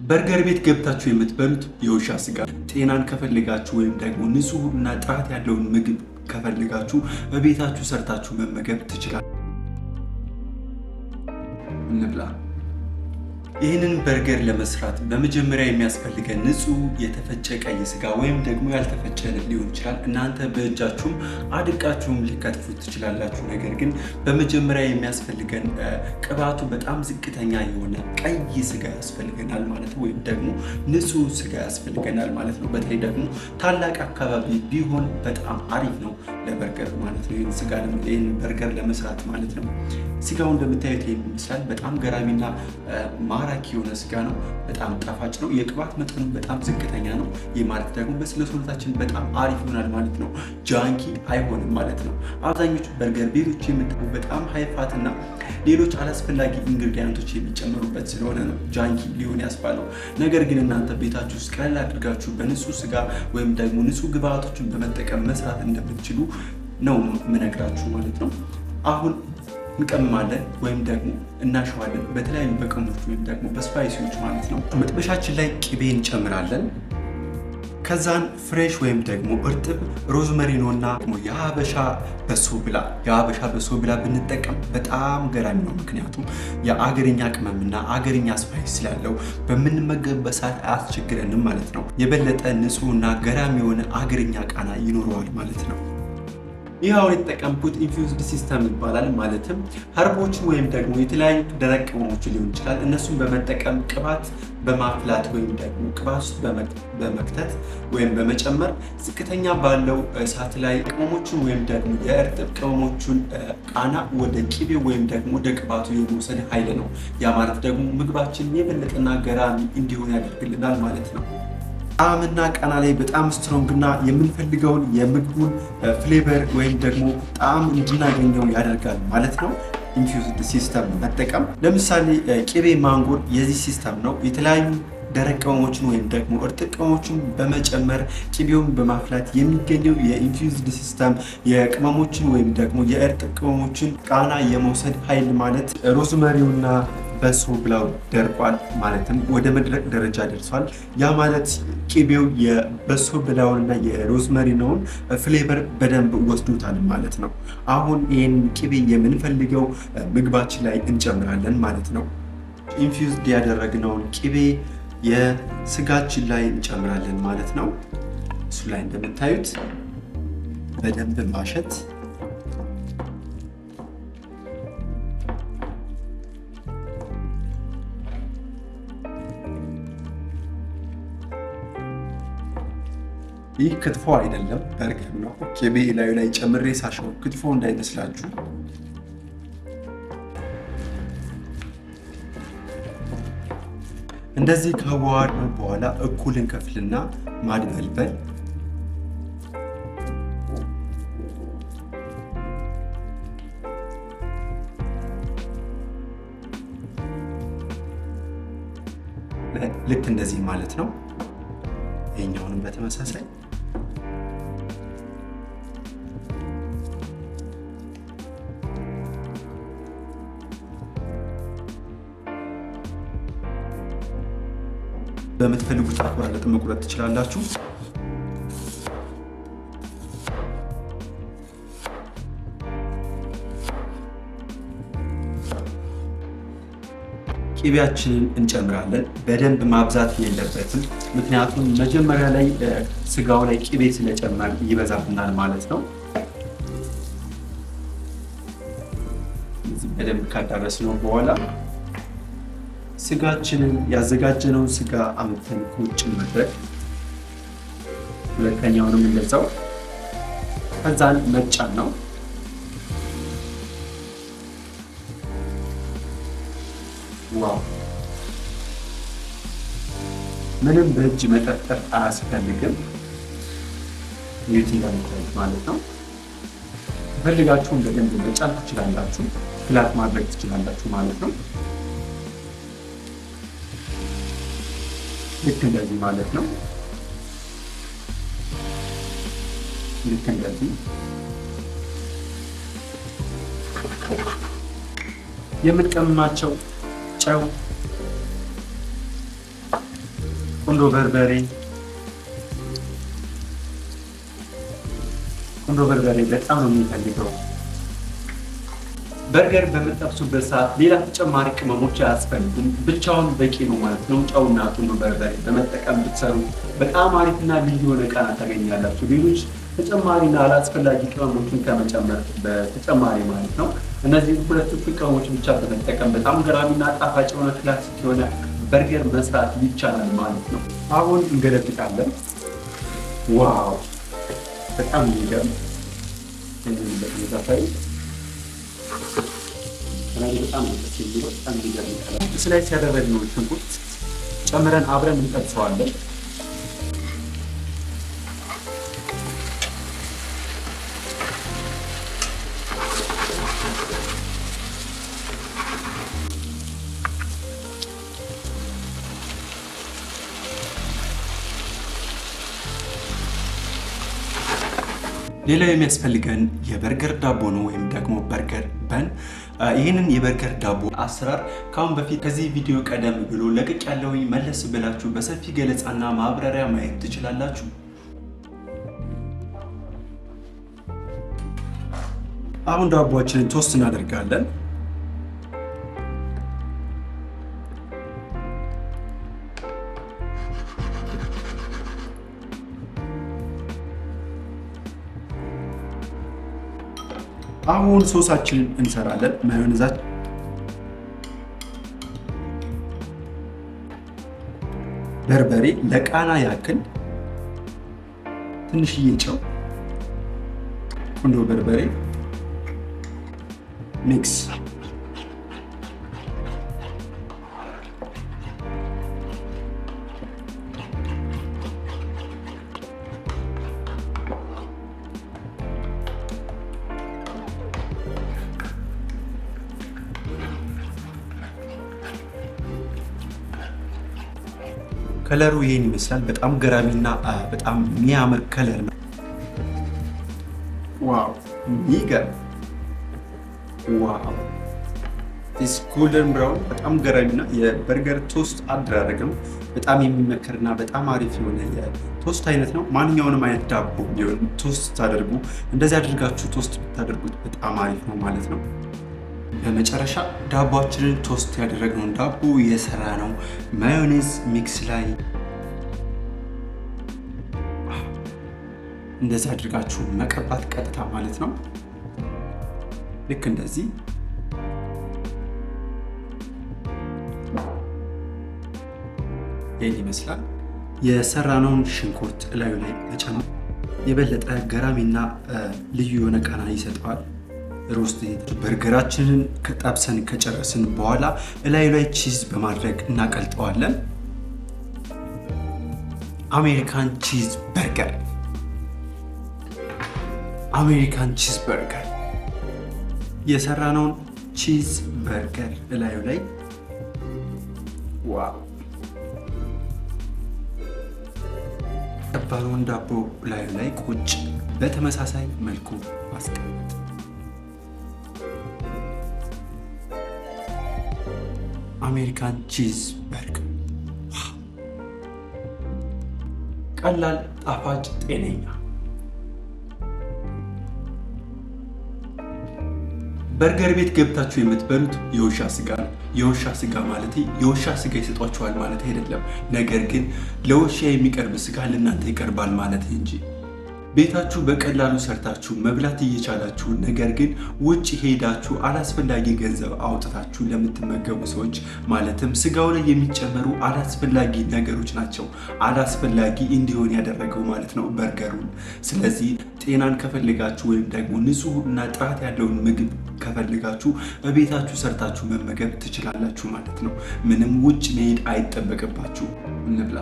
በርገር ቤት ገብታችሁ የምትበሉት የውሻ ስጋ ጤናን ከፈልጋችሁ ወይም ደግሞ ንጹህና ጥራት ያለውን ምግብ ከፈልጋችሁ በቤታችሁ ሰርታችሁ መመገብ ትችላላችሁ። እንብላ። ይህንን በርገር ለመስራት በመጀመሪያ የሚያስፈልገን ንጹህ የተፈጨ ቀይ ስጋ ወይም ደግሞ ያልተፈጨ ሊሆን ይችላል። እናንተ በእጃችሁም አድቃችሁም ሊከትፉት ትችላላችሁ። ነገር ግን በመጀመሪያ የሚያስፈልገን ቅባቱ በጣም ዝቅተኛ የሆነ ቀይ ስጋ ያስፈልገናል ማለት ነው፣ ወይም ደግሞ ንጹህ ስጋ ያስፈልገናል ማለት ነው። በተለይ ደግሞ ታላቅ አካባቢ ቢሆን በጣም አሪፍ ነው ለበርገር ማለት ነው። ይህን በርገር ለመስራት ማለት ነው። ስጋው እንደምታዩት ይመስላል። በጣም ገራሚና ማራኪ የሆነ ስጋ ነው። በጣም ጣፋጭ ነው። የቅባት መጠኑ በጣም ዝቅተኛ ነው። ይህ ማለት ደግሞ ለሰውነታችን በጣም አሪፍ ይሆናል ማለት ነው። ጃንኪ አይሆንም ማለት ነው። አብዛኞቹ በርገር ቤቶች የምታዩ በጣም ሃይፋት እና ሌሎች አላስፈላጊ ኢንግሪዲየንቶች የሚጨምሩበት ስለሆነ ነው ጃንኪ ሊሆን ያስባለው። ነገር ግን እናንተ ቤታችሁ ውስጥ ቀለል አድርጋችሁ በንጹህ ስጋ ወይም ደግሞ ንጹህ ግብአቶችን በመጠቀም መስራት እንደምትችሉ ነው የምነግራችሁ ማለት ነው። አሁን እንቀምማለን ወይም ደግሞ እናሸዋለን በተለያዩ በቅመሞች ወይም ደግሞ በስፓይሲዎች ማለት ነው። መጥበሻችን ላይ ቅቤ እንጨምራለን። ከዛን ፍሬሽ ወይም ደግሞ እርጥብ ሮዝመሪኖና የሀበሻ በሶ ብላ ብንጠቀም በጣም ገራሚ ነው። ምክንያቱም የአገርኛ ቅመምና አገርኛ ስፓይስ ስላለው በምንመገብበት ሰዓት አያስቸግረንም ማለት ነው። የበለጠ ንጹህና ገራሚ የሆነ አገርኛ ቃና ይኖረዋል ማለት ነው። ይህ አሁን የተጠቀምኩት ኢንፊውዝድ ሲስተም ይባላል። ማለትም ሀርቦችን ወይም ደግሞ የተለያዩ ደረቅ ቅመሞችን ሊሆን ይችላል። እነሱን በመጠቀም ቅባት በማፍላት ወይም ደግሞ ቅባት ውስጥ በመክተት ወይም በመጨመር ዝቅተኛ ባለው እሳት ላይ ቅመሞችን ወይም ደግሞ የእርጥብ ቅመሞችን ቃና ወደ ቅቤ ወይም ደግሞ ወደ ቅባቱ የመውሰድ ኃይል ነው። ያ ማለት ደግሞ ምግባችን የበለጠና ገራሚ እንዲሆን ያደርግልናል ማለት ነው። ጣዕምና ቃና ላይ በጣም ስትሮንግ እና የምንፈልገውን የምግቡን ፍሌቨር ወይም ደግሞ ጣዕም እንድናገኘው ያደርጋል ማለት ነው። ኢንፊውዝድ ሲስተም መጠቀም ለምሳሌ ቅቤ ማንጎር የዚህ ሲስተም ነው። የተለያዩ ደረቅ ቅመሞችን ወይም ደግሞ እርጥብ ቅመሞችን በመጨመር ቅቤውን በማፍላት የሚገኘው የኢንፊውዝድ ሲስተም የቅመሞችን ወይም ደግሞ የእርጥብ ቅመሞችን ቃና የመውሰድ ኃይል ማለት ሮዝመሪውና በሶ ብላው ደርቋል ማለትም ወደ መድረቅ ደረጃ ደርሷል። ያ ማለት ቅቤው የበሶ ብላውንና የሮዝመሪኖውን ፍሌቨር በደንብ ወስዶታል ማለት ነው። አሁን ይህን ቅቤ የምንፈልገው ምግባችን ላይ እንጨምራለን ማለት ነው። ኢንፊውዝድ ያደረግነውን ቅቤ የስጋችን ላይ እንጨምራለን ማለት ነው። እሱ ላይ እንደምታዩት በደንብ ማሸት ይህ ክትፎ አይደለም፣ በርገር ነው። ቅቤ ላዩ ላይ ጨምሬ ሳሸው ክትፎ እንዳይመስላችሁ። እንደዚህ ካዋሃድነው በኋላ እኩል እንከፍልና ማድበልበል። ልክ እንደዚህ ማለት ነው። ይሄኛውንም በተመሳሳይ በምትፈልጉት አቆራረጥ መቁረጥ ትችላላችሁ። ቅቤያችንን እንጨምራለን። በደንብ ማብዛት የለበትም፣ ምክንያቱም መጀመሪያ ላይ ስጋው ላይ ቅቤ ስለጨመር ይበዛብናል ማለት ነው። በደንብ ካዳረስነው በኋላ ስጋችንን ያዘጋጀነውን ስጋ አምጥተን ቁጭ ማድረግ፣ ሁለተኛውንም እንደዛው። ከዛን መጫን ነው። ዋው! ምንም በእጅ መጠጠር አያስፈልግም። ዩቲዩብ ማለት ነው። ፈልጋችሁ በደንብ መጫን ትችላላችሁ፣ ፍላት ማድረግ ትችላላችሁ ማለት ነው። ልክ እንደዚህ ማለት ነው። ልክ እንደዚህ የምትቀምማቸው ጨው፣ ቁንዶ በርበሬ በጣም ነው የሚፈልገው። በርገር በምትጠብሱበት ሰዓት ሌላ ተጨማሪ ቅመሞች አያስፈልጉም። ብቻውን በቂ ነው ማለት ነው። ጨውና ቁንዶ በርበሬ በመጠቀም ብትሰሩ በጣም አሪፍና ልዩ የሆነ ቃና ታገኛላችሁ። ሌሎች ተጨማሪና አላስፈላጊ ቅመሞችን ከመጨመር በተጨማሪ ማለት ነው። እነዚህ ሁለቱ ቅመሞች ብቻ በመጠቀም በጣም ገራሚና ጣፋጭ የሆነ ክላሲክ የሆነ በርገር መስራት ይቻላል ማለት ነው። አሁን እንገለብጣለን። ዋው በጣም የሚገርም በተመሳሳይ በጣም ደስ የሚለው በጣም የሚገርም ስላይስ ያደረግነው ሽንኩርት ጨምረን አብረን እንጠብሰዋለን። ሌላው የሚያስፈልገን የበርገር ዳቦ ነው ወይም ደግሞ በርገር በን። ይህንን የበርገር ዳቦ አሰራር ካሁን በፊት ከዚህ ቪዲዮ ቀደም ብሎ ለቅቅ ያለው መለስ ብላችሁ በሰፊ ገለጻና ማብራሪያ ማየት ትችላላችሁ። አሁን ዳቦአችንን ቶስት እናደርጋለን። አሁን ሶሳችንን እንሰራለን። ማዮኔዛችን በርበሬ ለቃና ያክል ትንሽዬ ጨው፣ ቁንዶ በርበሬ ሚክስ ከለሩ ይሄን ይመስላል። በጣም ገራሚና በጣም የሚያምር ከለር ነው። ዋው ይገርም። ዋው ዲስ ጎልደን ብራውን በጣም ገራሚና የበርገር ቶስት አደራረግም በጣም የሚመከርና በጣም አሪፍ የሆነ የቶስት አይነት ነው። ማንኛውንም አይነት ዳቦ ቢሆን ቶስት ታደርጉ እንደዚህ አድርጋችሁ ቶስት ብታደርጉት በጣም አሪፍ ነው ማለት ነው። በመጨረሻ ዳቦአችንን ቶስት ያደረግነውን ዳቦ የሰራ ነው ማዮኔዝ ሚክስ ላይ እንደዚህ አድርጋችሁ መቀባት ቀጥታ ማለት ነው። ልክ እንደዚህ ይህን ይመስላል። የሰራነውን ሽንኩርት እላዩ ላይ መጨመር የበለጠ ገራሚና ልዩ የሆነ ቃና ይሰጠዋል። ሮስት በርገራችንን ከጠብሰን ከጨረስን በኋላ እላዩ ላይ ቺዝ በማድረግ እናቀልጠዋለን። አሜሪካን ቺዝ በርገር የሰራነውን ቺዝ በርገር እላዩ ላይ ዋው ጠባለውን ዳቦ እላዩ ላይ ቁጭ በተመሳሳይ መልኩ ማስቀመጥ። አሜሪካን ቺዝ በርገር ቀላል፣ ጣፋጭ፣ ጤነኛ በርገር ቤት ገብታችሁ የምትበሉት የውሻ ስጋ ነው። የውሻ ስጋ ማለት የውሻ ስጋ ይሰጧችኋል ማለት አይደለም። ነገር ግን ለውሻ የሚቀርብ ስጋ ለእናንተ ይቀርባል ማለት እንጂ ቤታችሁ በቀላሉ ሰርታችሁ መብላት እየቻላችሁ ነገር ግን ውጭ ሄዳችሁ አላስፈላጊ ገንዘብ አውጥታችሁ ለምትመገቡ ሰዎች ማለትም ስጋው ላይ የሚጨመሩ አላስፈላጊ ነገሮች ናቸው አላስፈላጊ እንዲሆን ያደረገው ማለት ነው በርገሩን። ስለዚህ ጤናን ከፈልጋችሁ ወይም ደግሞ ንጹህ እና ጥራት ያለውን ምግብ ከፈልጋችሁ በቤታችሁ ሰርታችሁ መመገብ ትችላላችሁ ማለት ነው። ምንም ውጭ መሄድ አይጠበቅባችሁ። እንብላ።